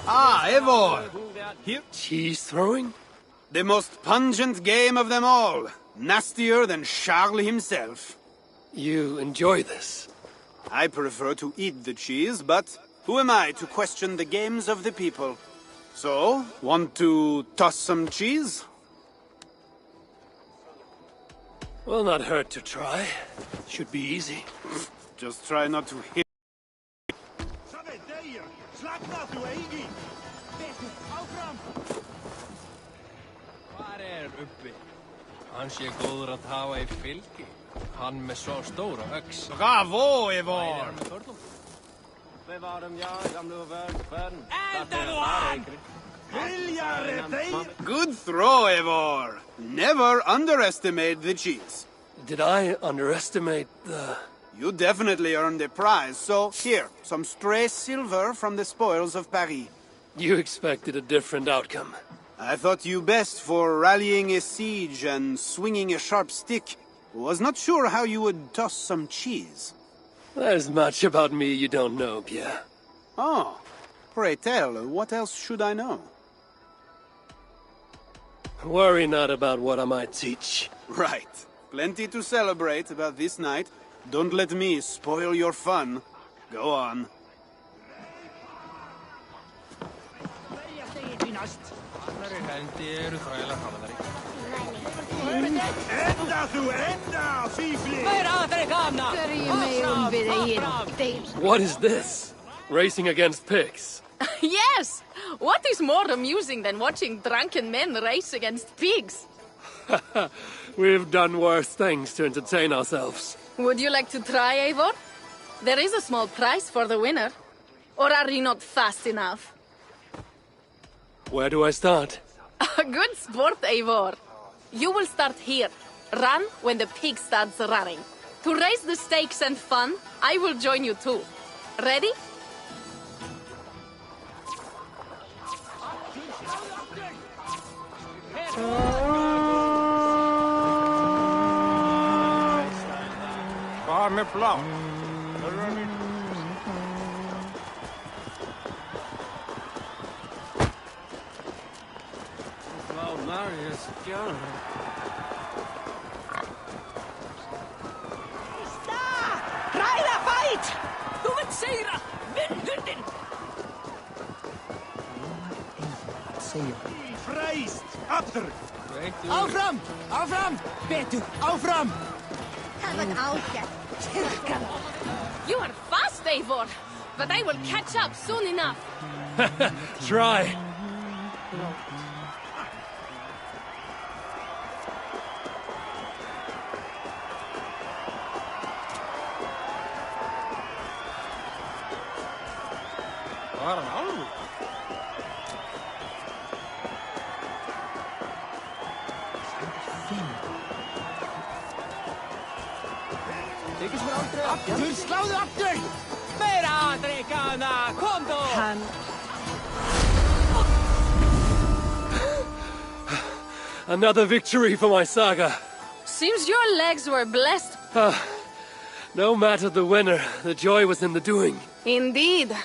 Ah, Eivor! Cheese throwing? The most pungent game of them all. Nastier than Charles himself. You enjoy this? I prefer to eat the cheese, but who am I to question the games of the people? So, want to toss some cheese? Will not hurt to try. Should be easy. Just try not to hit. Hann sé góður að hafa í fylgi. Hann með svo stóra öx. Bravo, Eivor! Good throw, Eivor! Never underestimate the cheese. Did I underestimate the... You definitely earned a prize, so here, some stray silver from the spoils of Paris. You expected a different outcome. I thought you best for rallying a siege and swinging a sharp stick. Was not sure how you would toss some cheese. There's much about me you don't know, Pierre. Oh, pray tell, what else should I know? Worry not about what I might teach. Right. Plenty to celebrate about this night. Don't let me spoil your fun. Go on. What is this? Racing against pigs? Yes! What is more amusing than watching drunken men race against pigs? We've done worse things to entertain ourselves. Would you like to try, Eivor? There is a small prize for the winner. Or are you not fast enough? Where do I start? A good sport, Eivor. You will start here. Run when the pig starts running. To raise the stakes and fun, I will join you too. Ready? Med plan. Ræða fight! Þú vilt segra! Vinn hundin! Freist! Aftur! Áfram! Áfram! Betur! Áfram! Það var ágætt. Styrkan. You are fast, Eivor! But I will catch up soon enough. Try. Aftur, sláðu aftur! Meira, drekana! Kom þú! Another victory for my saga. Seems your legs were blessed. No matter the winner, the joy was in the doing. Indeed.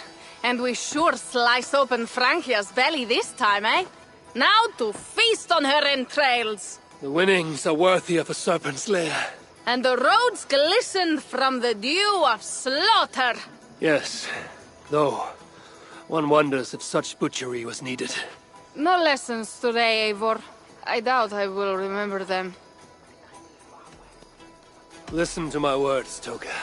And we sure slice open Frankia's belly this time, eh? Now to feast on her entrails. The winnings are worthy of a serpent's lair. And the roads glisten from the dew of slaughter. Yes, though one wonders if such butchery was needed. No lessons today, Eivor. I doubt I will remember them. Listen to my words, Toka.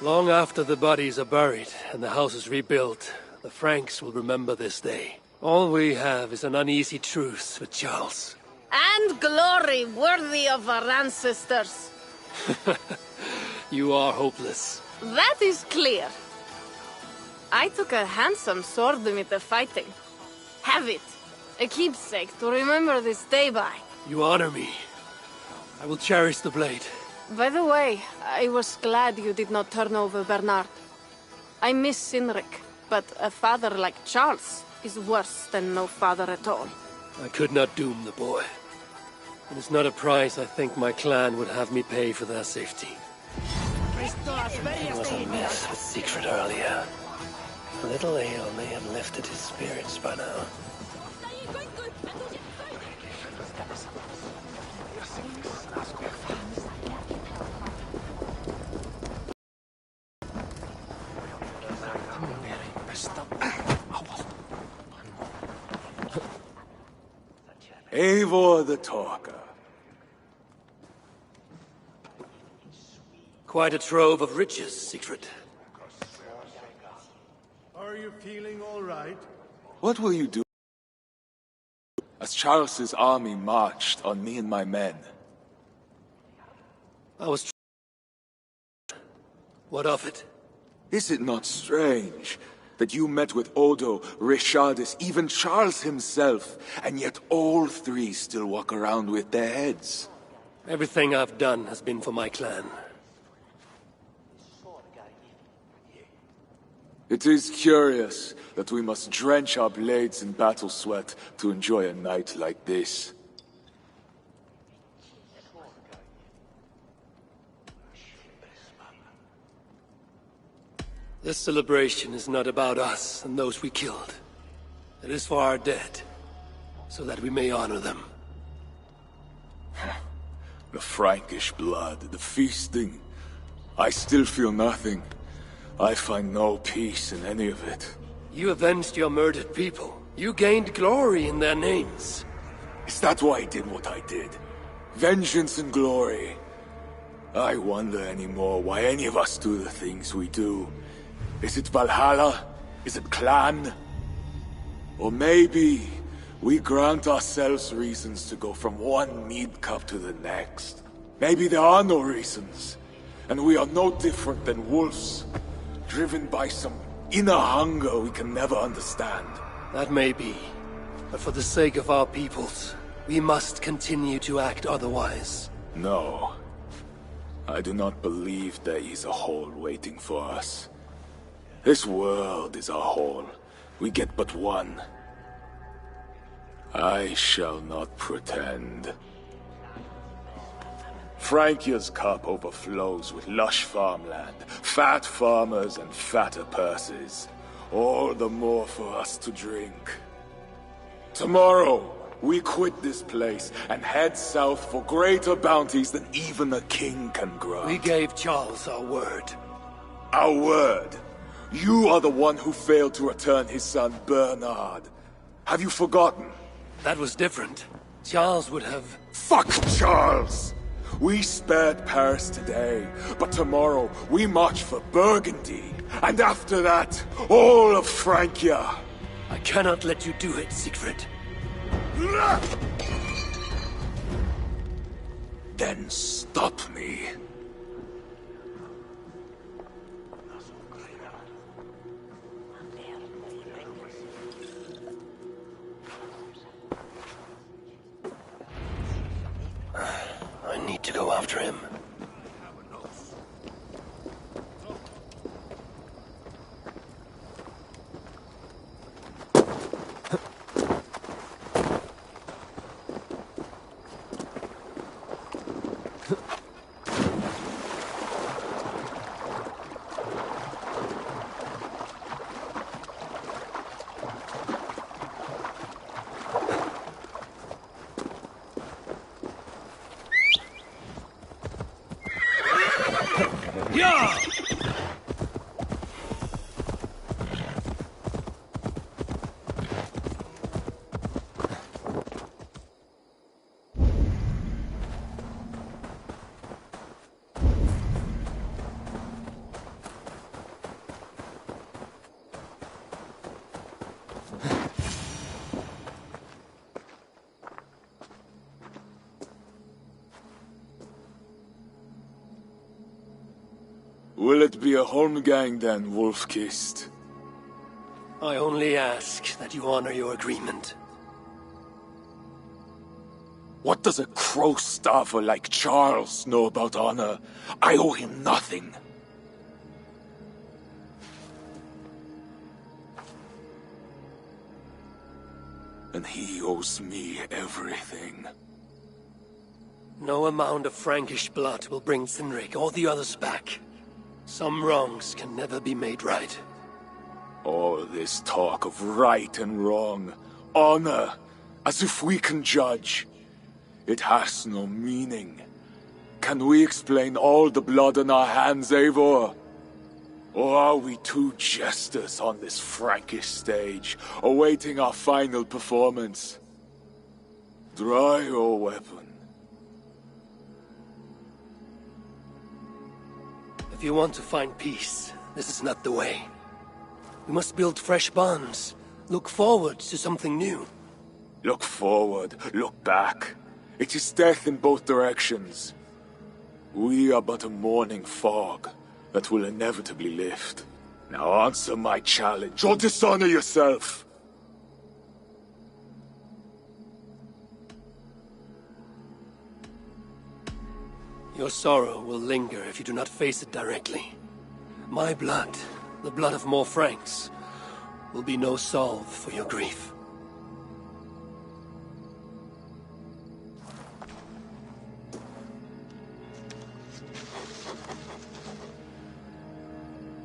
Long after the bodies are buried and the house is rebuilt, the Franks will remember this day. All we have is an uneasy truce with Charles. And glory worthy of our ancestors. You are hopeless. That is clear. I took a handsome sword with the fighting. Have it. A keepsake to remember this day by. You honor me. I will cherish the blade. By the way, I was glad you did not turn over Bernard. I miss Sinric, but a father like Charles is worse than no father at all. I could not doom the boy. It is not a price I think my clan would have me pay for their safety. There was a mess with Siegfried earlier. A little ale may have lifted his spirits by now. Eivor the Talker. Quite a trove of riches, Siegfried. Are you feeling all right? What will you do as Charles's army marched on me and my men? I was... What of it? Is it not strange that you met with Odo, Richardus, even Charles himself, and yet all three still walk around with their heads? Everything I've done has been for my clan. It is curious that we must drench our blades in battle sweat to enjoy a night like this. This celebration is not about us and those we killed. It is for our dead, so that we may honor them. The Frankish blood, the feasting. I still feel nothing. I find no peace in any of it. You avenged your murdered people. You gained glory in their names. Is that why I did what I did? Vengeance and glory. I wonder anymore why any of us do the things we do. Is it Valhalla? Is it clan? Or maybe we grant ourselves reasons to go from one mead cup to the next. Maybe there are no reasons, and we are no different than wolves, driven by some inner hunger we can never understand. That may be, but for the sake of our peoples, we must continue to act otherwise. No. I do not believe there is a hole waiting for us. This world is a hole. We get but one. I shall not pretend. Francia's cup overflows with lush farmland, fat farmers and fatter purses. All the more for us to drink. Tomorrow, we quit this place and head south for greater bounties than even a king can grant. We gave Charles our word. Our word? You are the one who failed to return his son, Bernard. Have you forgotten? That was different. Charles would have... Fuck Charles! We spared Paris today, but tomorrow we march for Burgundy. And after that, all of Francia. I cannot let you do it, Siegfried. Then stop me. I need to go after him. Yeah! Will it be a Holmgang then, Wolf-Kissed? I only ask that you honor your agreement. What does a crow-starver like Charles know about honor? I owe him nothing. And he owes me everything. No amount of Frankish blood will bring Cynric or the others back. Some wrongs can never be made right. All this talk of right and wrong, honor, as if we can judge. It has no meaning. Can we explain all the blood on our hands, Eivor? Or are we two jesters on this Frankish stage, awaiting our final performance? Draw your weapon. If you want to find peace, this is not the way. We must build fresh bonds. Look forward to something new. Look forward, look back. It is death in both directions. We are but a morning fog that will inevitably lift. Now answer my challenge, or dishonor yourself! Your sorrow will linger if you do not face it directly. My blood, the blood of more Franks, will be no salve for your grief.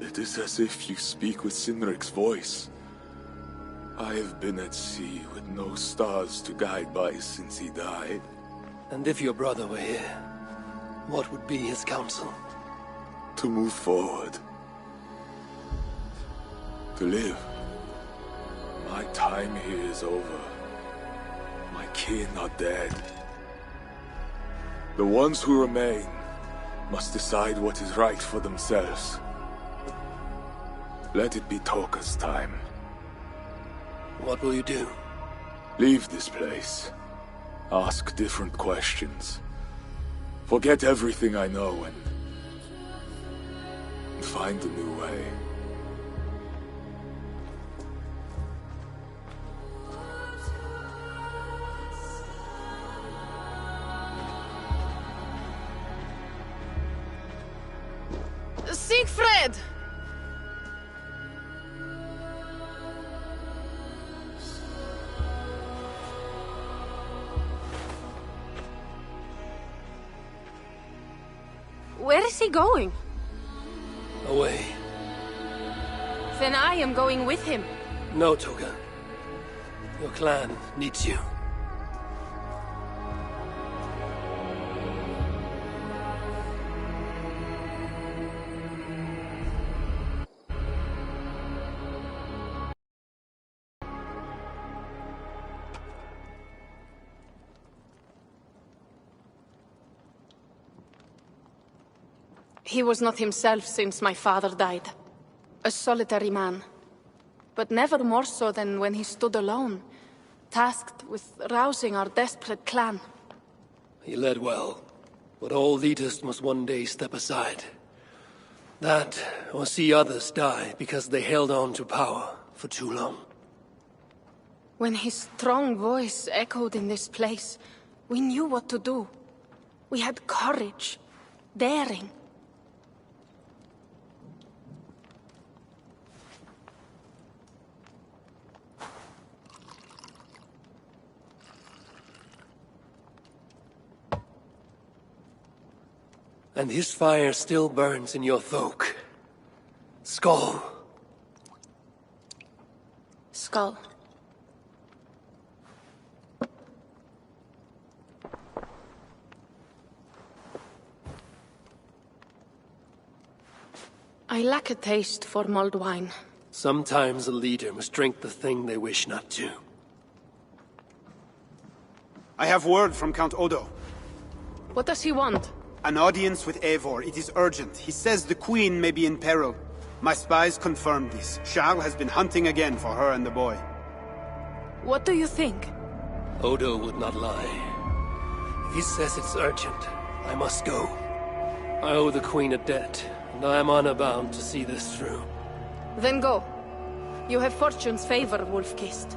It is as if you speak with Sinric's voice. I have been at sea with no stars to guide by since he died. And if your brother were here, what would be his counsel? To move forward. To live. My time here is over. My kin are dead. The ones who remain must decide what is right for themselves. Let it be Toka's time. What will you do? Leave this place. Ask different questions. Forget everything I know and find a new way. Siegfried! Where is he going? Away. Then I am going with him. No, Toga. Your clan needs you. He was not himself since my father died. A solitary man. But never more so than when he stood alone, tasked with rousing our desperate clan. He led well, but all leaders must one day step aside. That, or see others die because they held on to power for too long. When his strong voice echoed in this place, we knew what to do. We had courage, daring. And his fire still burns in your thoque. Skull. Skull. I lack a taste for mulled wine. Sometimes a leader must drink the thing they wish not to. I have word from Count Odo. What does he want? An audience with Eivor. It is urgent. He says the Queen may be in peril. My spies confirmed this. Charles has been hunting again for her and the boy. What do you think? Odo would not lie. If he says it's urgent, I must go. I owe the Queen a debt, and I am honor-bound to see this through. Then go. You have fortune's favor, Wolf-Kissed.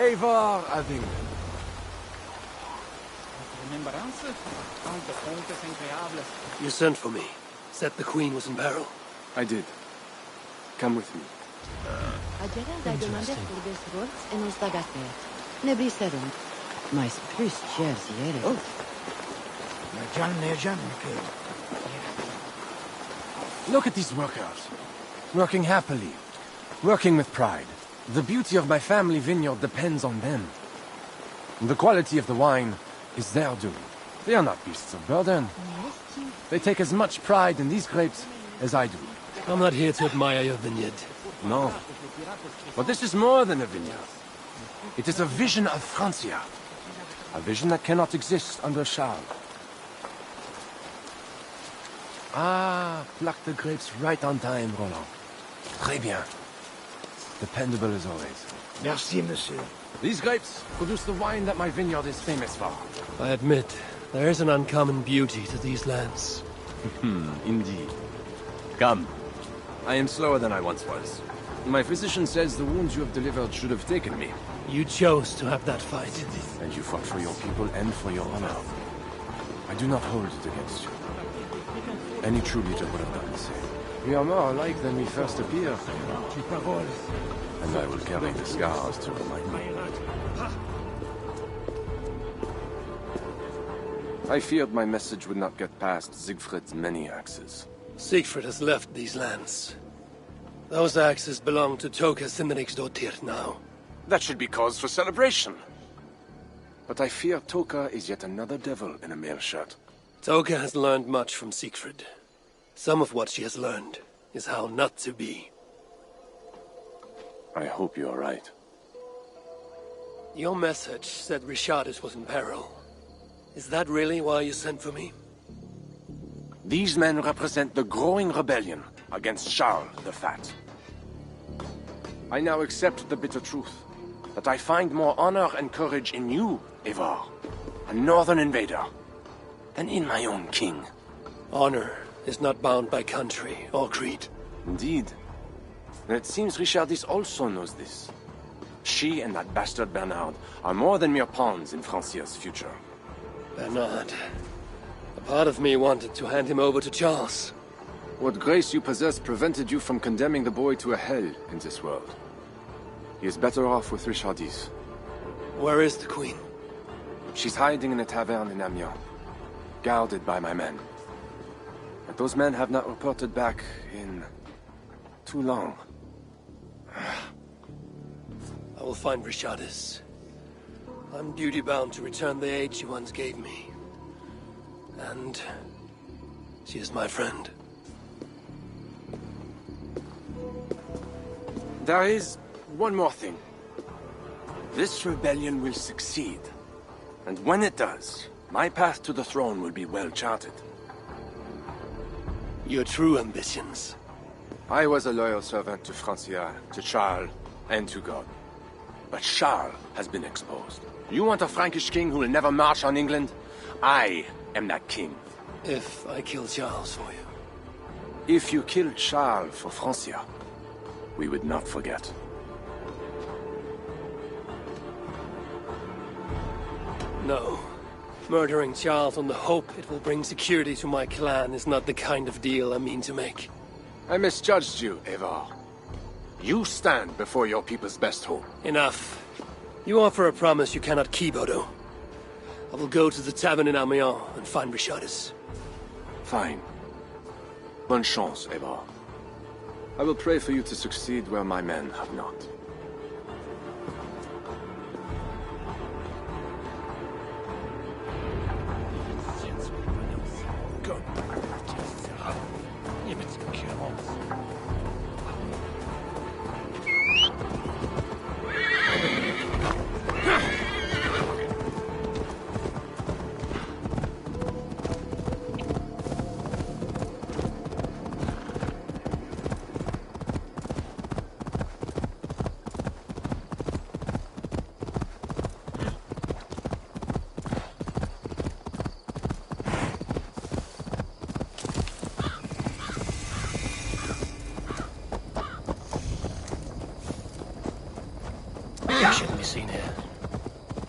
Eivor of England. You sent for me. Said the Queen was in peril. I did. Come with me. Look at these workers. Working happily. Working with pride. The beauty of my family vineyard depends on them. The quality of the wine is their doing. They are not beasts of burden. They take as much pride in these grapes as I do. I'm not here to admire your vineyard. No. But this is more than a vineyard. It is a vision of Francia. A vision that cannot exist under Charles. Ah, pluck the grapes right on time, Roland. Très bien. Dependable as always. Merci, monsieur. These grapes produce the wine that my vineyard is famous for. I admit, there is an uncommon beauty to these lands. Indeed. Come. I am slower than I once was. My physician says the wounds you have delivered should have taken me. You chose to have that fight. And you fought for your people and for your honor. I do not hold it against you. Any true leader would have done the same. We are more alike than we first appear. And I will carry the scars to remind me. I feared my message would not get past Siegfried's many axes. Siegfried has left these lands. Those axes belong to Toka Sinriksdottir now. That should be cause for celebration. But I fear Toka is yet another devil in a mail shirt. Toka has learned much from Siegfried. Some of what she has learned is how not to be. I hope you are right. Your message said Richardis was in peril. Is that really why you sent for me? These men represent the growing rebellion against Charles the Fat. I now accept the bitter truth that I find more honor and courage in you, Eivor, a northern invader, than in my own king. Honor is not bound by country or creed. Indeed. And it seems Richardis also knows this. She and that bastard Bernard are more than mere pawns in Francia's future. Bernard. A part of me wanted to hand him over to Charles. What grace you possess prevented you from condemning the boy to a hell in this world. He is better off with Richardis. Where is the Queen? She's hiding in a tavern in Amiens, guarded by my men. But those men have not reported back in too long. I will find Richardis. I'm duty-bound to return the aid she once gave me. And she is my friend. There is one more thing. This rebellion will succeed. And when it does, my path to the throne will be well charted. Your true ambitions. I was a loyal servant to Francia, to Charles, and to God. But Charles has been exposed. You want a Frankish king who will never march on England? I am that king. If I kill Charles for you. If you killed Charles for Francia, we would not forget. No. Murdering Charles on the hope it will bring security to my clan is not the kind of deal I mean to make. I misjudged you, Eivor. You stand before your people's best hope. Enough. You offer a promise you cannot keep, Odo. I will go to the tavern in Amiens and find Richardis. Fine. Bonne chance, Eivor. I will pray for you to succeed where my men have not. You shouldn't be seen here.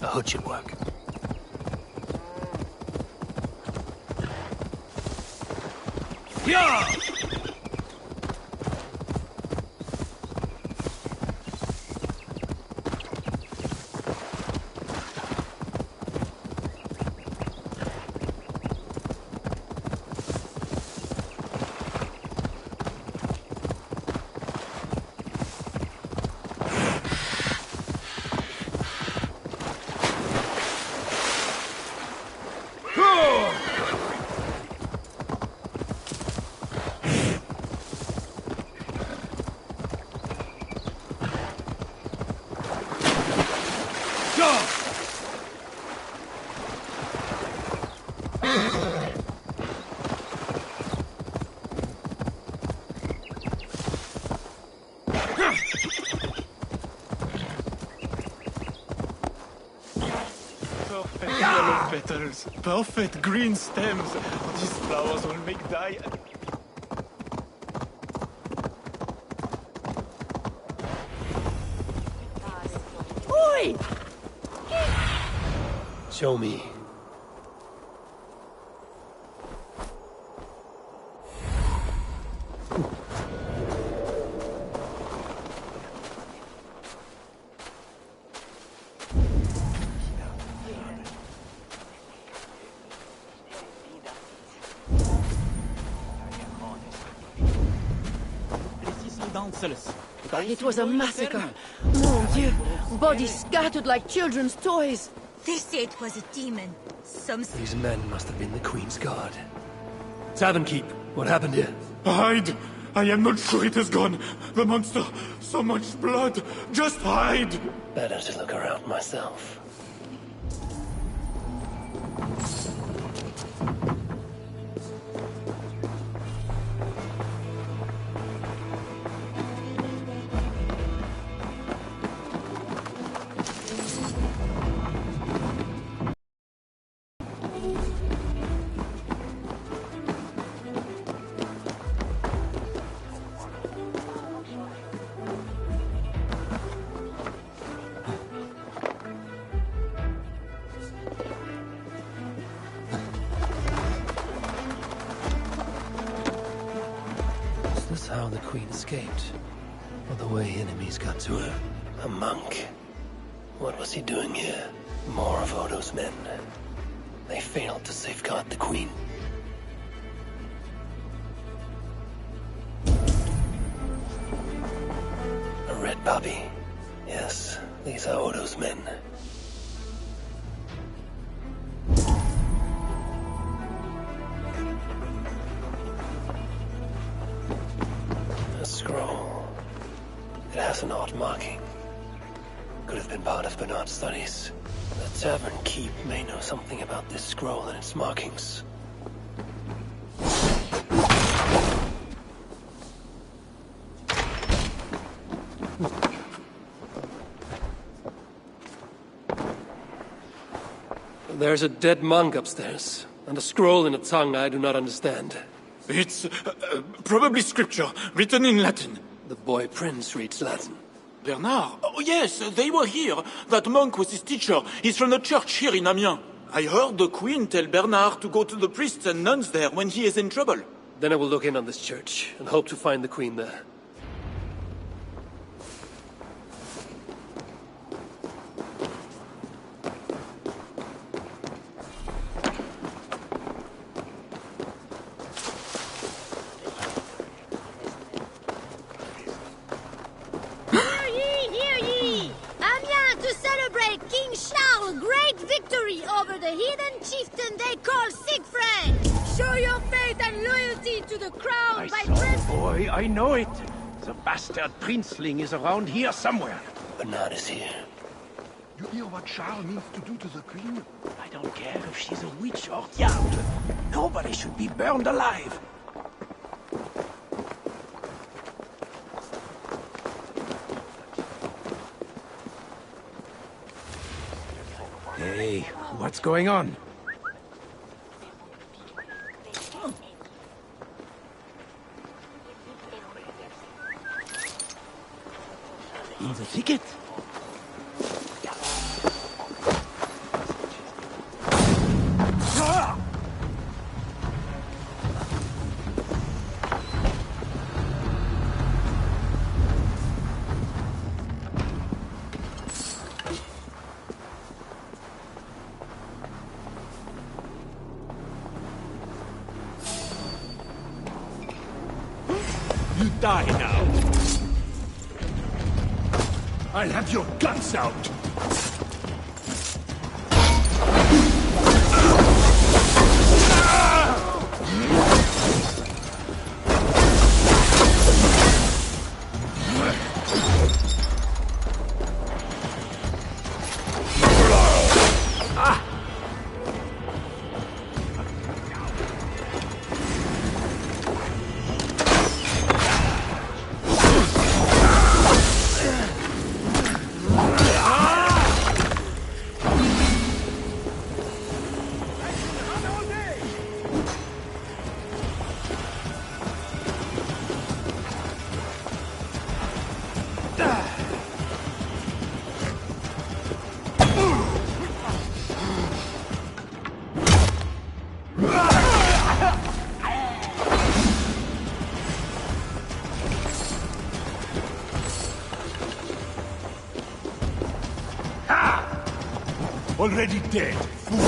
A hood should work. Yeah! Perfect yellow petals, perfect green stems. These flowers will make dye. Oi! Show me. It was a massacre. Mon Dieu! Bodies scattered like children's toys. They say it was a demon. These men must have been the Queen's Guard. Tavern Keep, what happened here? Hide! I am not sure it has gone. The monster, so much blood. Just hide! Better to look around myself. How the Queen escaped, or the way enemies got to her. A monk. What was he doing here? More of Odo's men. They failed to safeguard the Queen. A red poppy. Yes, these are Odo's men. Scroll. It has an odd marking. Could have been part of Bernard's studies. The Tavern Keep may know something about this scroll and its markings. There's a dead monk upstairs, and a scroll in a tongue I do not understand. It's probably scripture, written in Latin. The boy prince reads Latin. Bernard? Oh yes, they were here. That monk was his teacher. He's from the church here in Amiens. I heard the Queen tell Bernard to go to the priests and nuns there when he is in trouble. Then I will look in on this church, and hope to find the Queen there. victory over the heathen chieftain they call Siegfried! Show your faith and loyalty to the crown by Boy, I know it. The bastard princeling is around here somewhere. Bernard is here. You hear what Charles means to do to the queen? I don't care if she's a witch or diable. Nobody should be burned alive. Hey, what's going on? In the thicket? You die now. I'll have your guts out. Already dead, fool.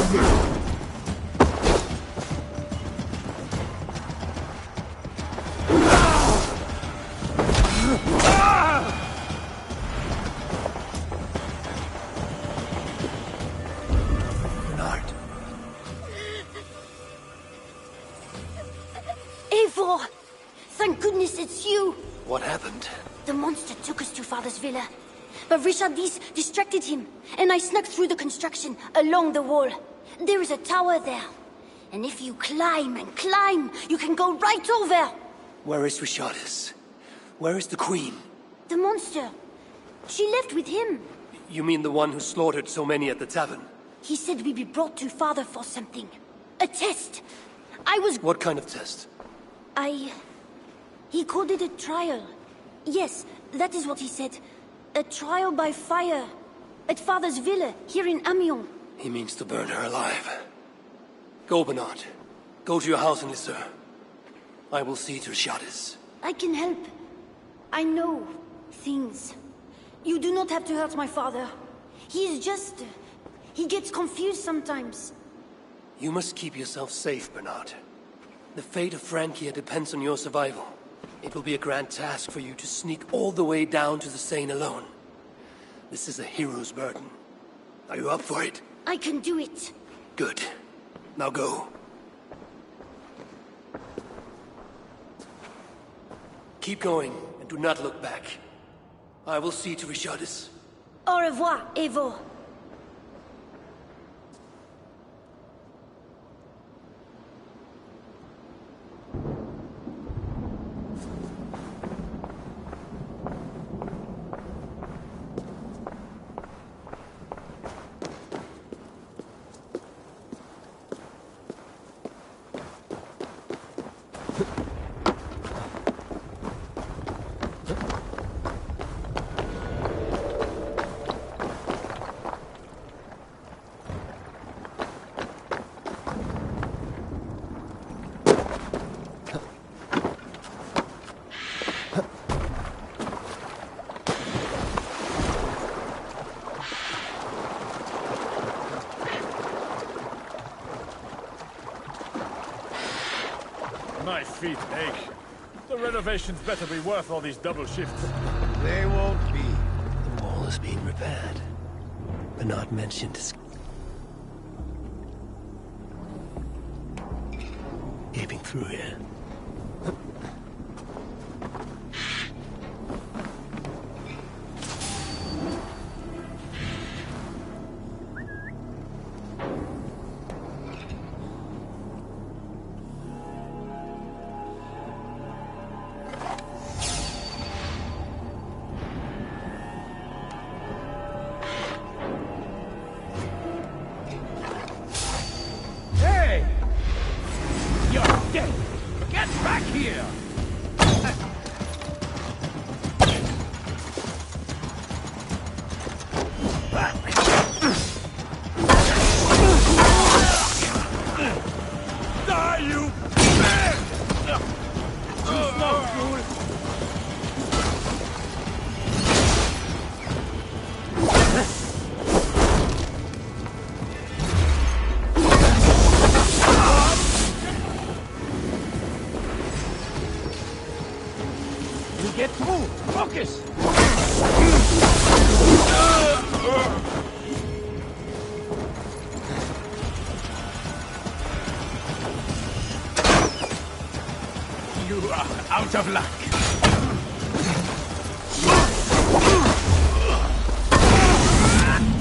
Bernard. Eivor! Thank goodness it's you! What happened? The monster took us to Father's villa. But Richardis distracted him, and I snuck through the construction, along the wall. There is a tower there. And if you climb and climb, you can go right over! Where is Richardis? Where is the Queen? The monster. She left with him. You mean the one who slaughtered so many at the tavern? He said we'd be brought to Father for something. A test. I was... What kind of test? He called it a trial. Yes, that is what he said. A trial by fire. At Father's villa, here in Amiens. He means to burn her alive. Go, Bernard. Go to your house in Lisseur. I will see to Richardis. I can help. I know things. You do not have to hurt my father. He is just... he gets confused sometimes. You must keep yourself safe, Bernard. The fate of Francia depends on your survival. It will be a grand task for you to sneak all the way down to the Seine alone. This is a hero's burden. Are you up for it? I can do it. Good. Now go. Keep going, and do not look back. I will see to Richardis. Au revoir, Eivor. My feet ache. The renovations better be worth all these double shifts. They won't be. The wall is being repaired. Bernard mentioned his... gaping through here. Get through! Focus! You are out of luck.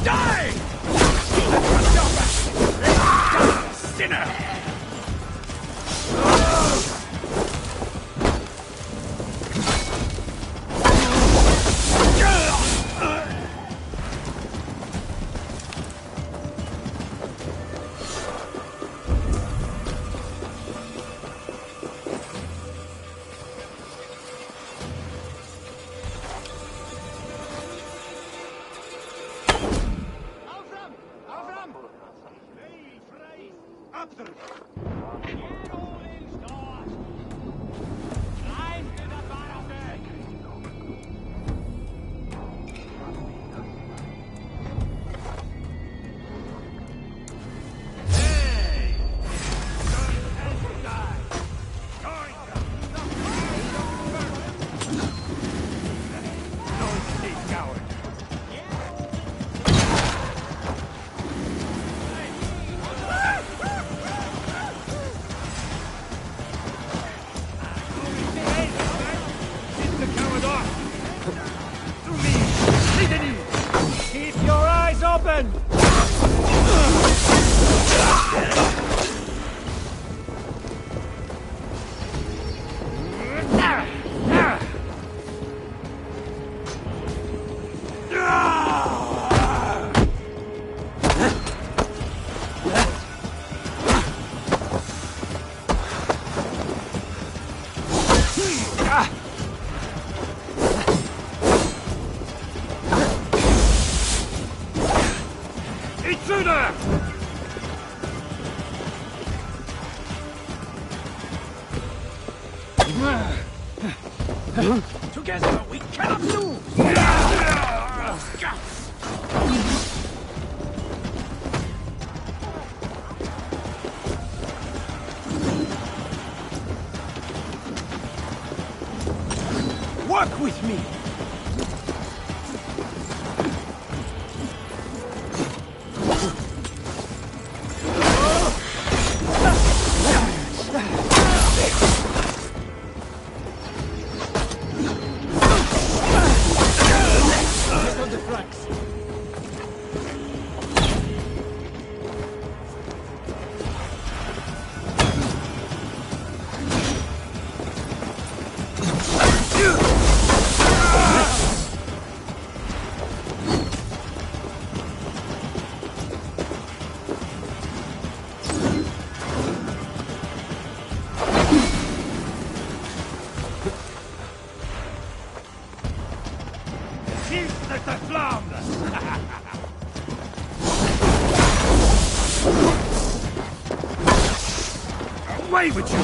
Die! Sinner! Together we cannot lose! Work with me! Away with you!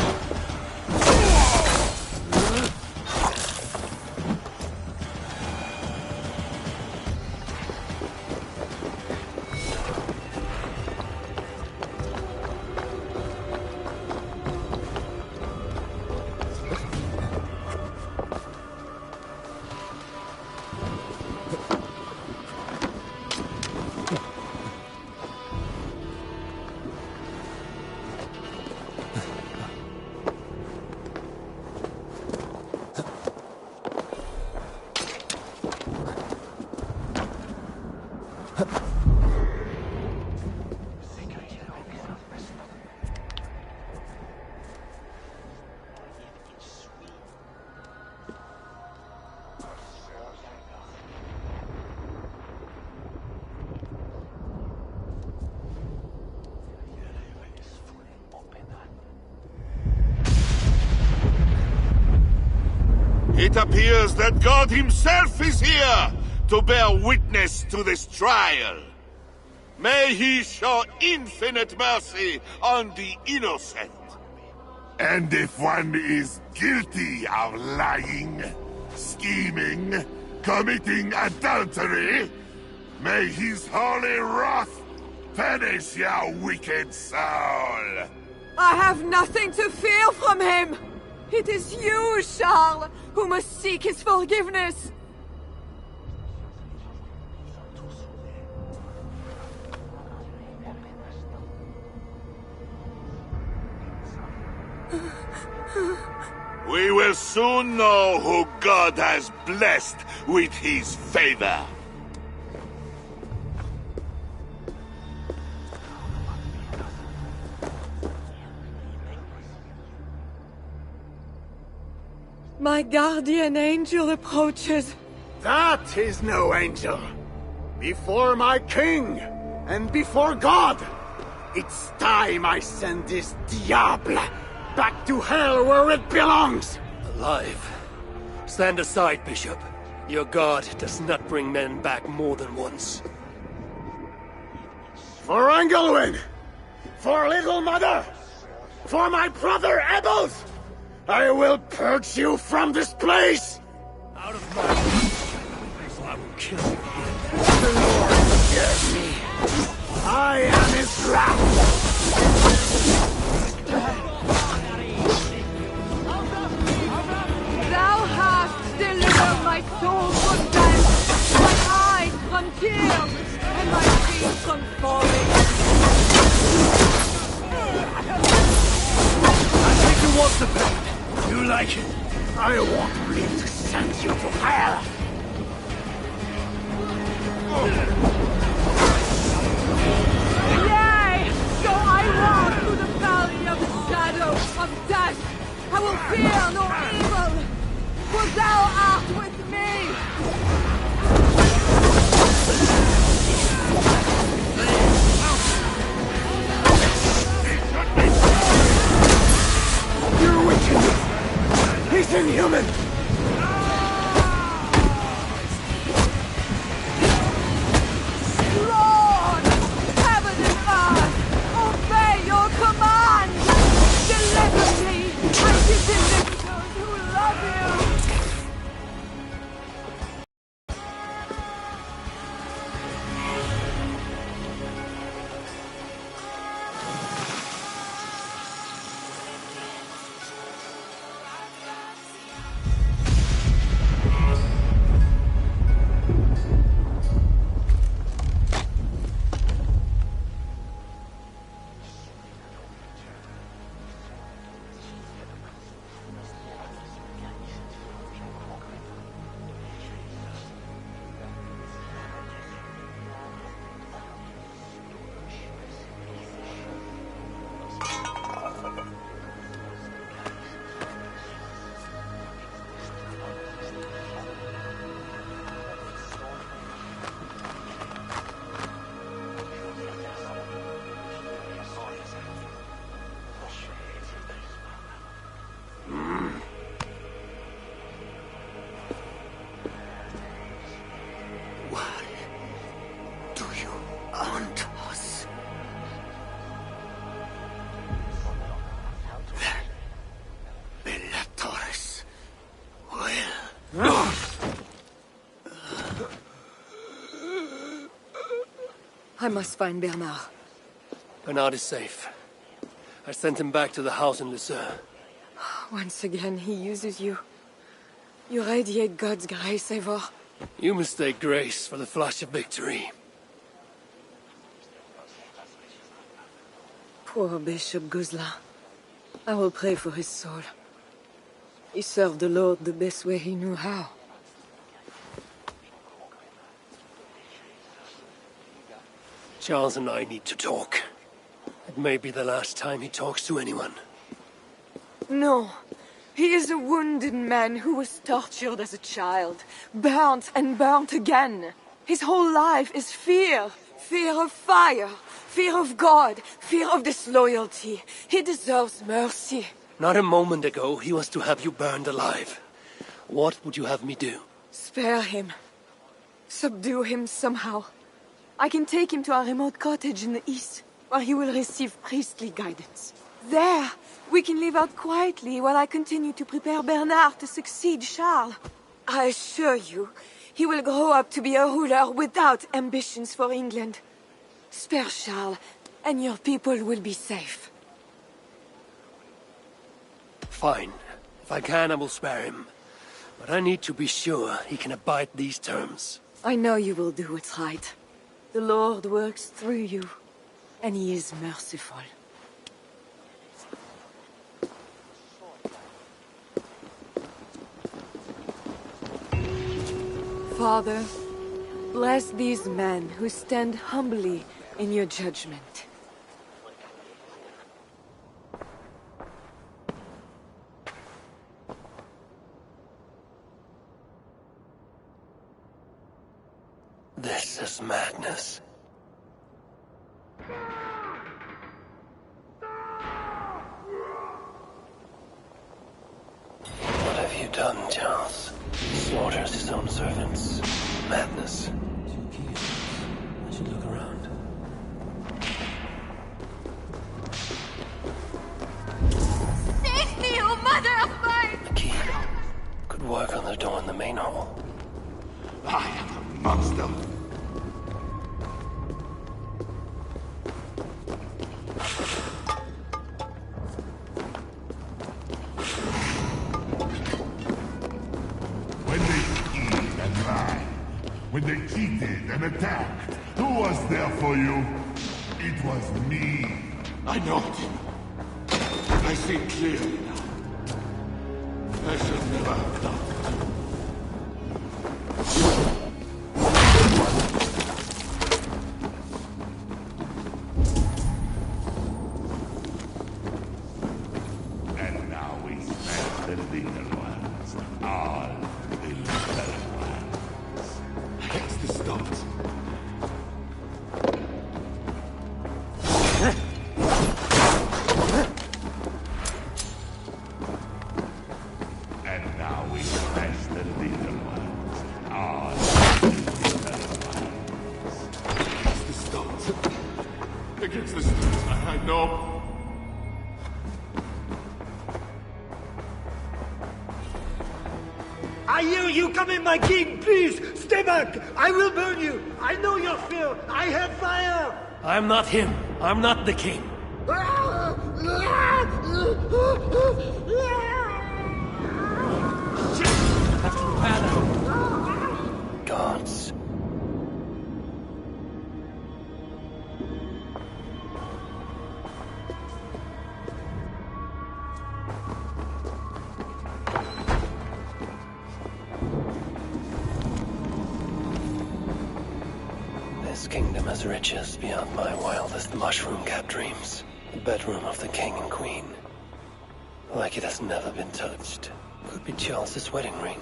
It appears that God himself is here to bear witness to this trial. May he show infinite mercy on the innocent. And if one is guilty of lying, scheming, committing adultery, may his holy wrath punish your wicked soul. I have nothing to fear from him! It is you, Charles, who must seek his forgiveness! We will soon know who God has blessed with his favor. My guardian angel approaches. That is no angel. Before my king, and before God, it's time I send this diable back to hell where it belongs! Alive. Stand aside, Bishop. Your God does not bring men back more than once. For Engelwin! For Little Mother! For my brother Ebbels! I will purge you from this place! Out of my way, or I will kill you. The Lord hears me. I am his wrath! Thou hast delivered my soul from death, my eyes from tears, and my feet from falling. I think you want the pain. You like it? I won't leave to send you to hell! Yea! So I walk through the valley of the shadow of death. I will fear no evil, for thou art with me! You're wicked! He's inhuman! Lord! Heaven and earth! Obey your command! Deliver me! I give deliver those who love you! I must find Bernard. Bernard is safe. I sent him back to the house in Lucerne. Once again, he uses you. You radiate God's grace, Eivor. You mistake grace for the flash of victory. Poor Bishop Guzla. I will pray for his soul. He served the Lord the best way he knew how. Charles and I need to talk. It may be the last time he talks to anyone. No. He is a wounded man who was tortured as a child, burnt and burnt again. His whole life is fear. Fear of fire, fear of God, fear of disloyalty. He deserves mercy. Not a moment ago, he was to have you burned alive. What would you have me do? Spare him. Subdue him somehow. I can take him to our remote cottage in the east, where he will receive priestly guidance. There, we can live out quietly while I continue to prepare Bernard to succeed Charles. I assure you, he will grow up to be a ruler without ambitions for England. Spare Charles, and your people will be safe. Fine. If I can, I will spare him. But I need to be sure he can abide these terms. I know you will do what's right. The Lord works through you, and he is merciful. Father, bless these men who stand humbly in your judgment. This is madness. What have you done, Charles? Slaughters his own servants. Madness. 2 keys. I should look around. Save me, oh mother of mine! A key. Could work on the door in the main hall. I am a monster. When they cheated and attacked, who was there for you? It was me. I know it. I see clearly now. I should never have done it. And now we smash the little ones. All the little ones. It's the start. And now we smash the little ones. All the little ones. It's the start. Against the start. I know. I hear you coming, my king! Please, stay back! I will burn you! I know your fear! I have fire! I'm not him. I'm not the king. Have to repair them. Gods. This kingdom has riches beyond my wildest mushroom-capped dreams. The bedroom of the king and queen. Like it has never been touched. Could be Charles's wedding ring.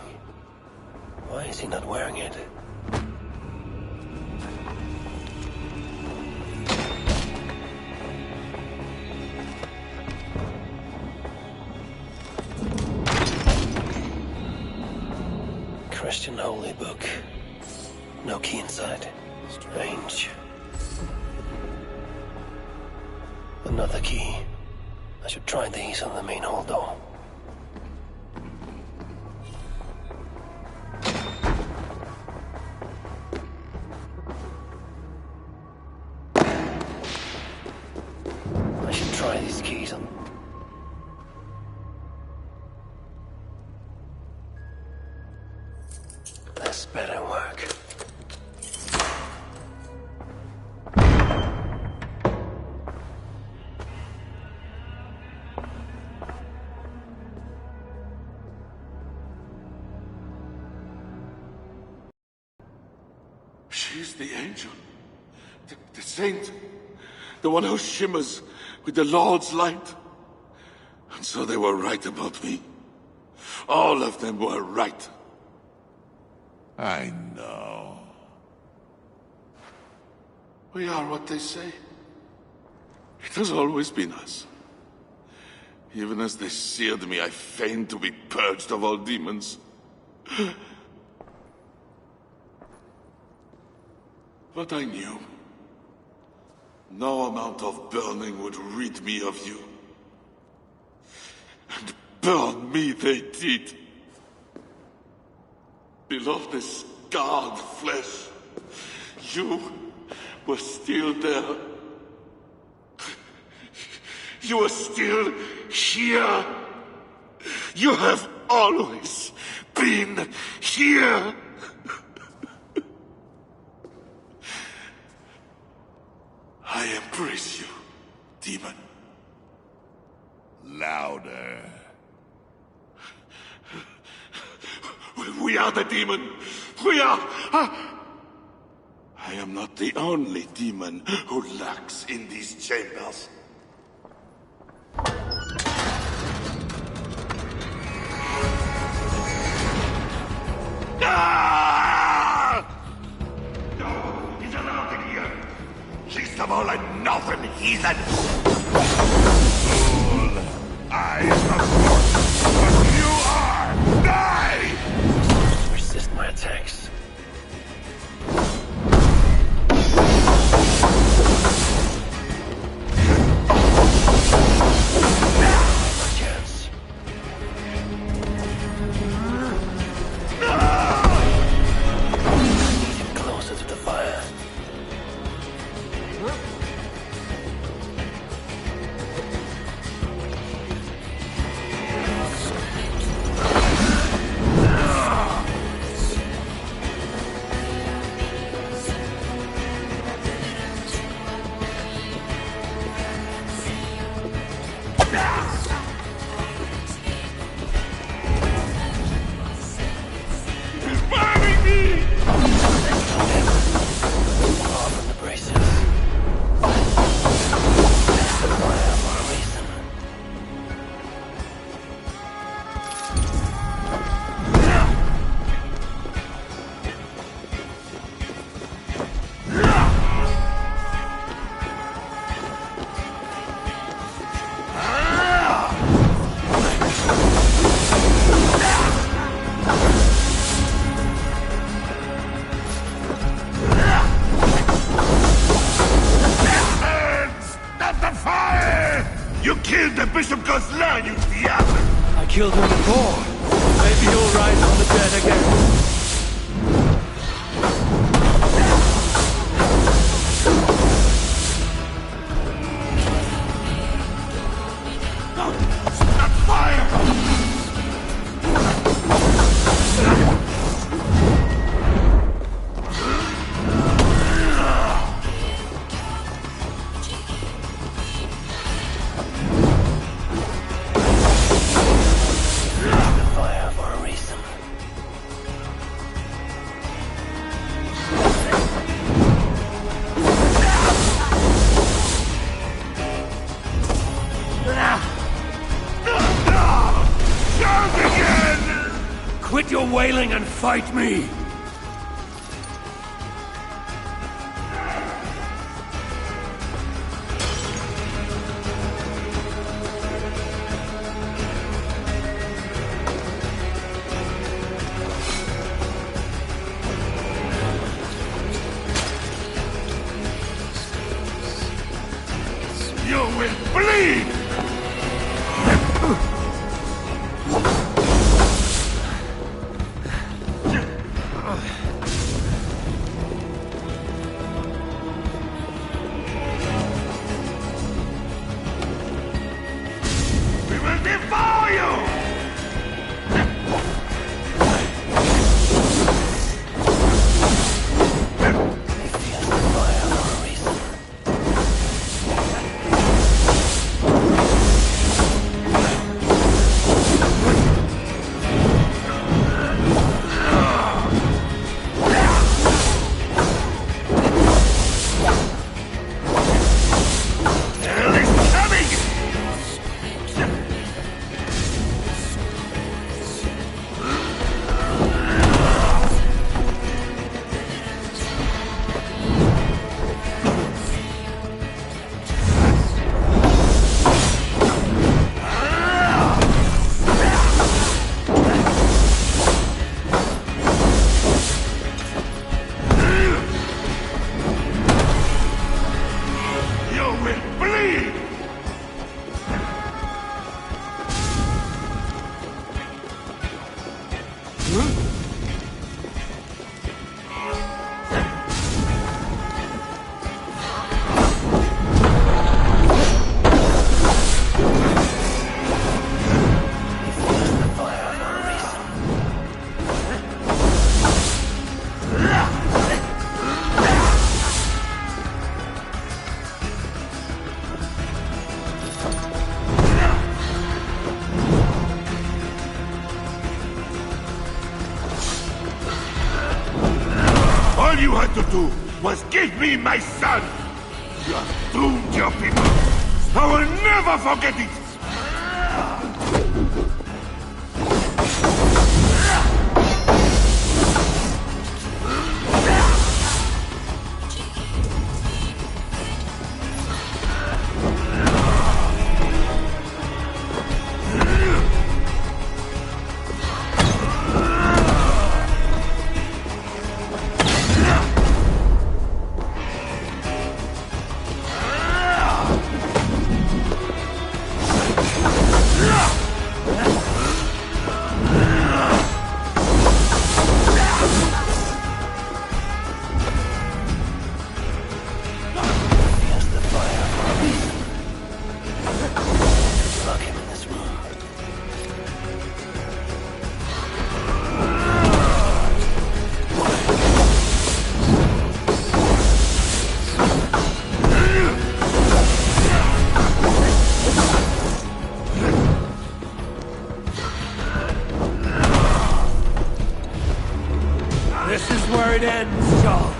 Why is he not wearing it? Christian holy book. No key inside. Strange. Another key. I should try these on the main hall door. I should try these keys on... This better work. She's the angel. The saint. The one who shimmers with the Lord's light. And so they were right about me. All of them were right. I know. We are what they say. It has always been us. Even as they seared me, I feigned to be purged of all demons. But I knew. No amount of burning would rid me of you. And burn me they did. Below the scarred flesh, you were still there. You are still here. You have always been here. I embrace you, demon. Louder. We are the demon. We are... I am not the only demon who lurks in these chambers. No, he's allowed in here. Least of all, a northern heathen. Fool. I am the force, but you are. Die! Resist my attacks. I killed him before. Maybe he'll rise from the dead again. Quit your wailing and fight me! You will bleed! will bleed! All you had to do was give me my son! You have doomed your people! I will never forget it! This is where it ends, Charles.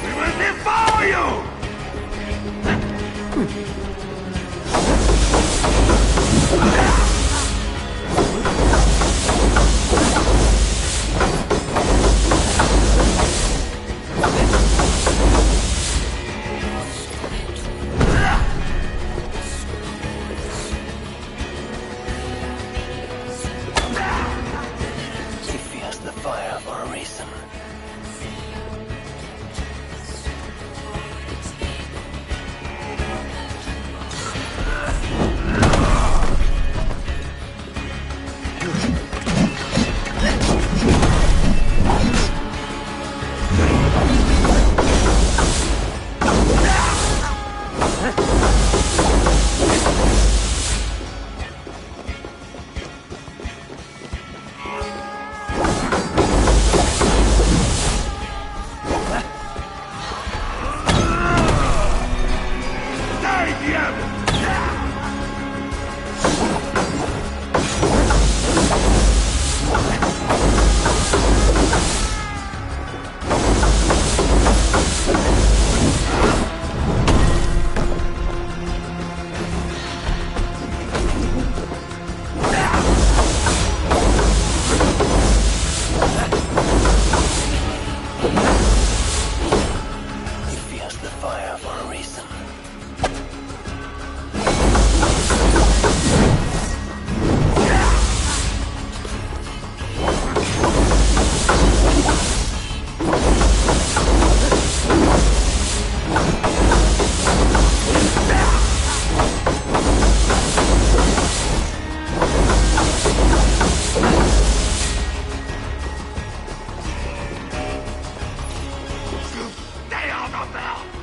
We will devour you! He fears the fire for a reason.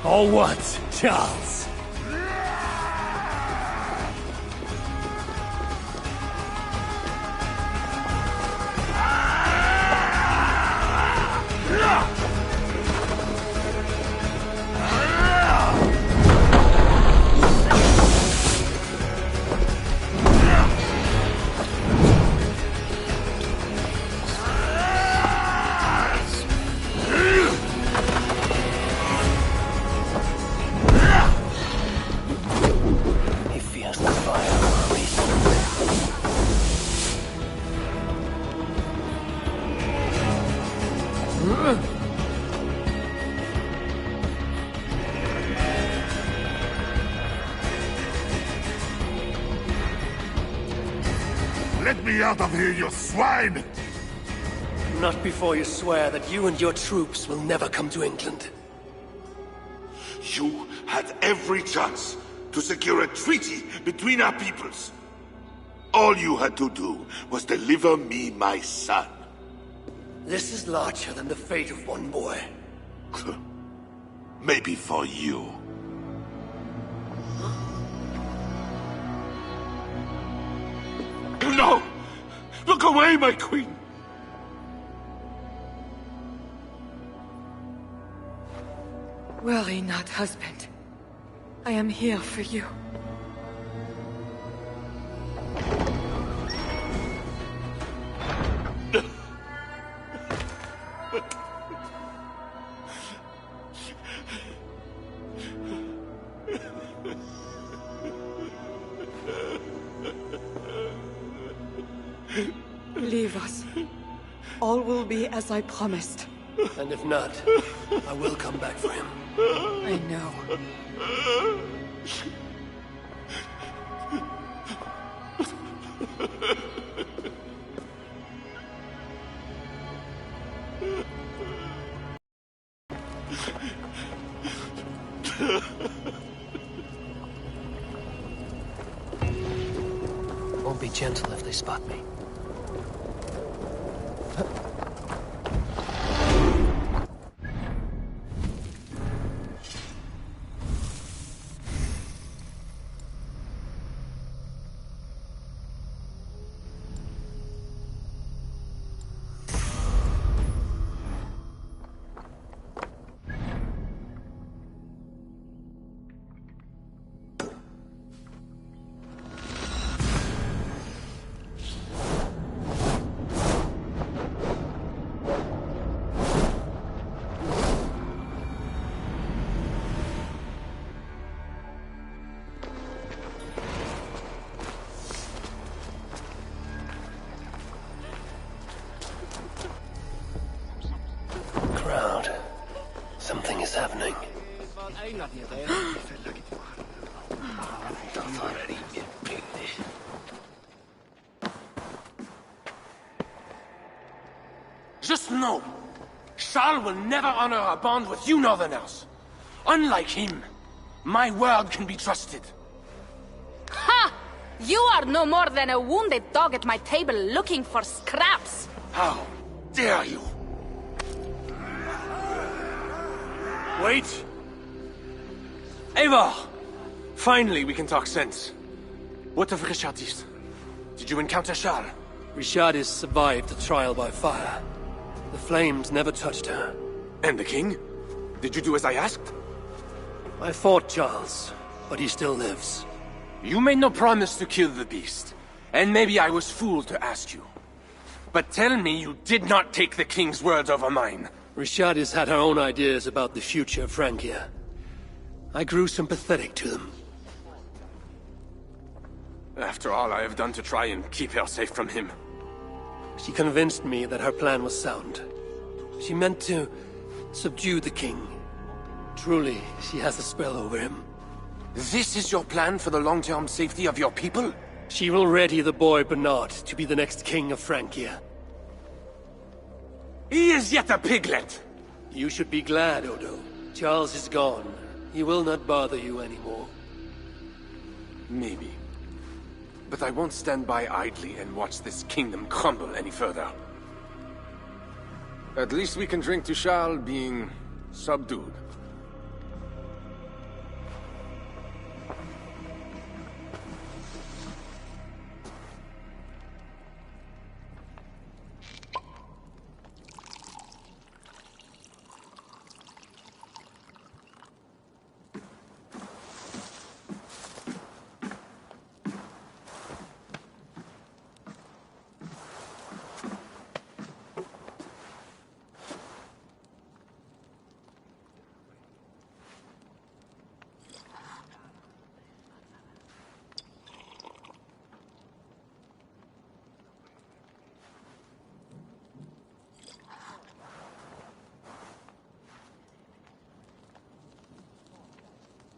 Or what, Charles? Get me out of here, you swine! Not before you swear that you and your troops will never come to England. You had every chance to secure a treaty between our peoples. All you had to do was deliver me my son. This is larger than the fate of one boy. Maybe for you. No! Look away, my queen! Worry not, husband. I am here for you. Leave us. All will be as I promised. And if not, I will come back for him. I know. Won't be gentle if they spot me. Something is happening. Just know, Charles will never honor a bond with you Northerners. Unlike him, my word can be trusted. Ha! You are no more than a wounded dog at my table looking for scraps. How dare you? Wait! Eivor! Finally, we can talk sense. What of Richardis? Did you encounter Charles? Richardis survived the trial by fire. The flames never touched her. And the king? Did you do as I asked? I fought Charles, but he still lives. You made no promise to kill the beast. And maybe I was fooled to ask you. But tell me you did not take the king's words over mine. Richardis had her own ideas about the future of Francia. I grew sympathetic to them. After all I have done to try and keep her safe from him. She convinced me that her plan was sound. She meant to subdue the king. Truly, she has a spell over him. This is your plan for the long-term safety of your people? She will ready the boy Bernard to be the next king of Francia. He is yet a piglet! You should be glad, Odo. Charles is gone. He will not bother you anymore. Maybe. But I won't stand by idly and watch this kingdom crumble any further. At least we can drink to Charles being subdued.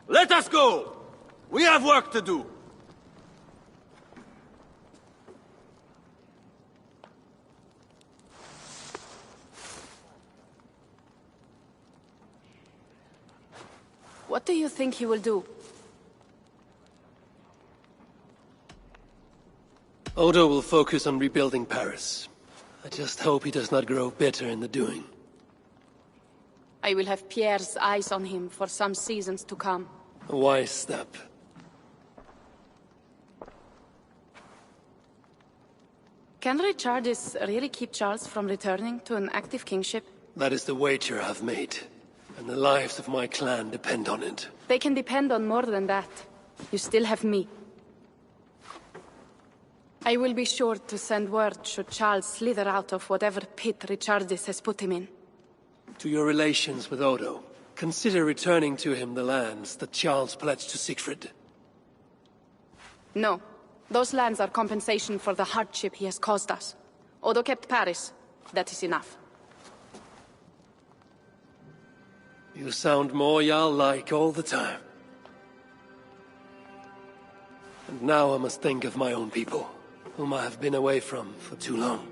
Let us go! We have work to do! What do you think he will do? Odo will focus on rebuilding Paris. I just hope he does not grow bitter in the doing. I will have Pierre's eyes on him for some seasons to come. A wise step. Can Richardis really keep Charles from returning to an active kingship? That is the wager I've made, and the lives of my clan depend on it. They can depend on more than that. You still have me. I will be sure to send word should Charles slither out of whatever pit Richardis has put him in. To your relations with Odo, consider returning to him the lands that Charles pledged to Siegfried. No. Those lands are compensation for the hardship he has caused us. Odo kept Paris. That is enough. You sound more Jarl-like all the time. And now I must think of my own people, whom I have been away from for too long.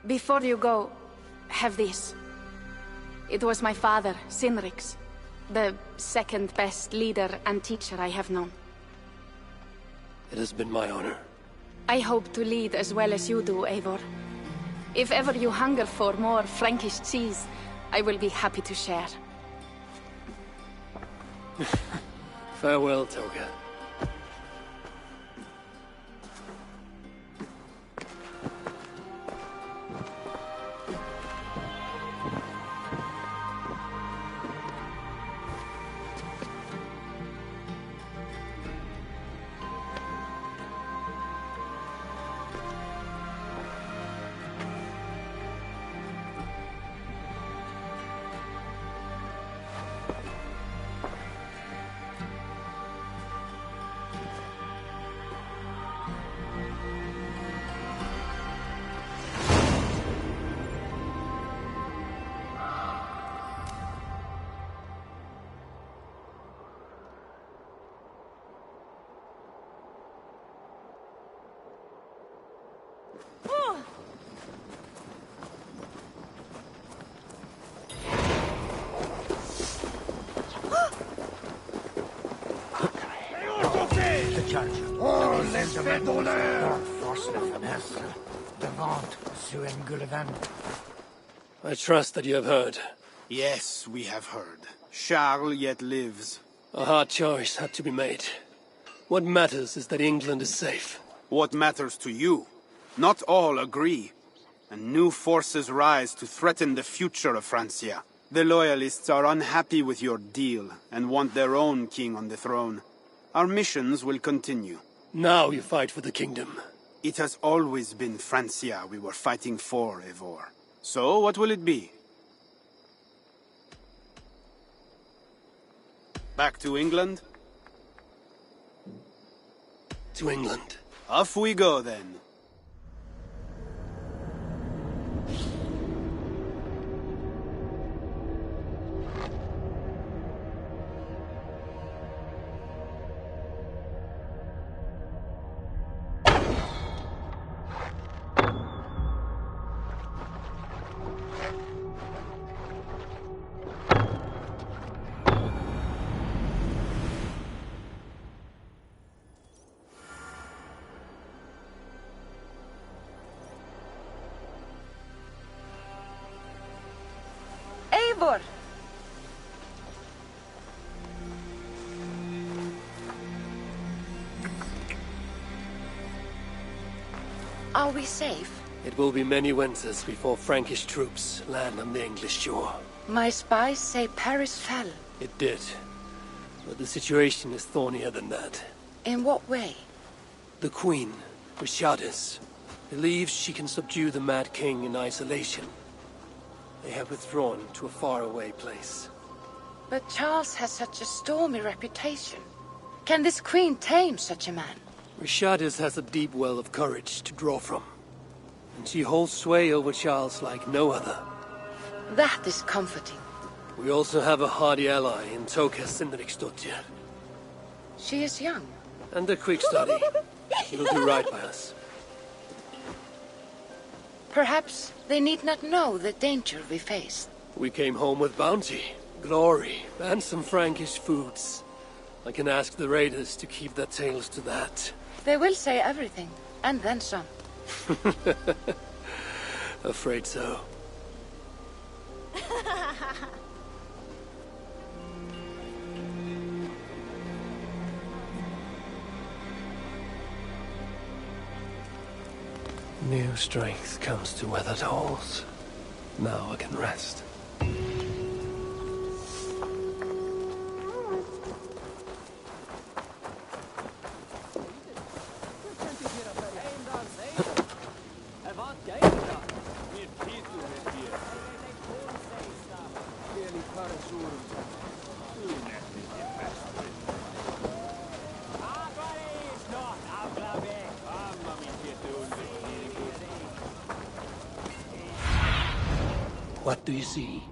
Before you go, have this. It was my father, Sinrix, the second best leader and teacher I have known. It has been my honor. I hope to lead as well as you do, Eivor. If ever you hunger for more Frankish cheese, I will be happy to share. Farewell, Toga. Oh, l'espèce d'honneur! Force la fenêtre devant Suen-Gullivan. I trust that you have heard. Yes, we have heard. Charles yet lives. A hard choice had to be made. What matters is that England is safe. What matters to you? Not all agree. And new forces rise to threaten the future of Francia. The Loyalists are unhappy with your deal, and want their own king on the throne. Our missions will continue. Now you fight for the kingdom. It has always been Francia we were fighting for, Eivor. So, what will it be? Back to England? To England. Off we go, then. Eivor! Are we safe? It will be many winters before Frankish troops land on the English shore. My spies say Paris fell. It did. But the situation is thornier than that. In what way? The Queen, Richardis, believes she can subdue the Mad King in isolation. They have withdrawn to a faraway place. But Charles has such a stormy reputation. Can this queen tame such a man? Richardis has a deep well of courage to draw from. And she holds sway over Charles like no other. That is comforting. We also have a hardy ally in Toga Sinriksdottir. She is young. And a quick study. She will do right by us. Perhaps they need not know the danger we face. We came home with bounty, glory, and some Frankish foods. I can ask the raiders to keep their tales to that. They will say everything, and then some. Afraid so. New strength comes to weathered halls. Now I can rest. What do you see?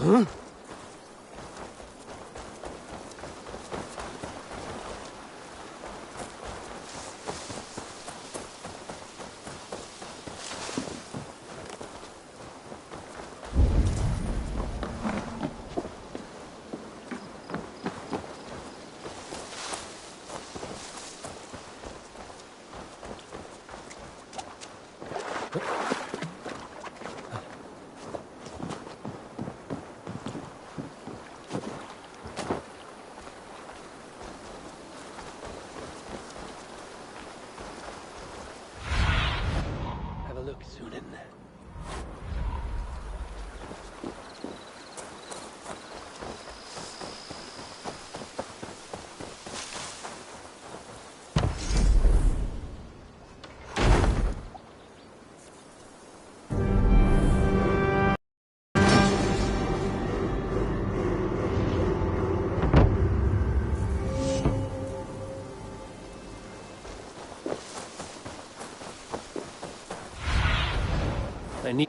Huh? I need...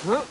Huh?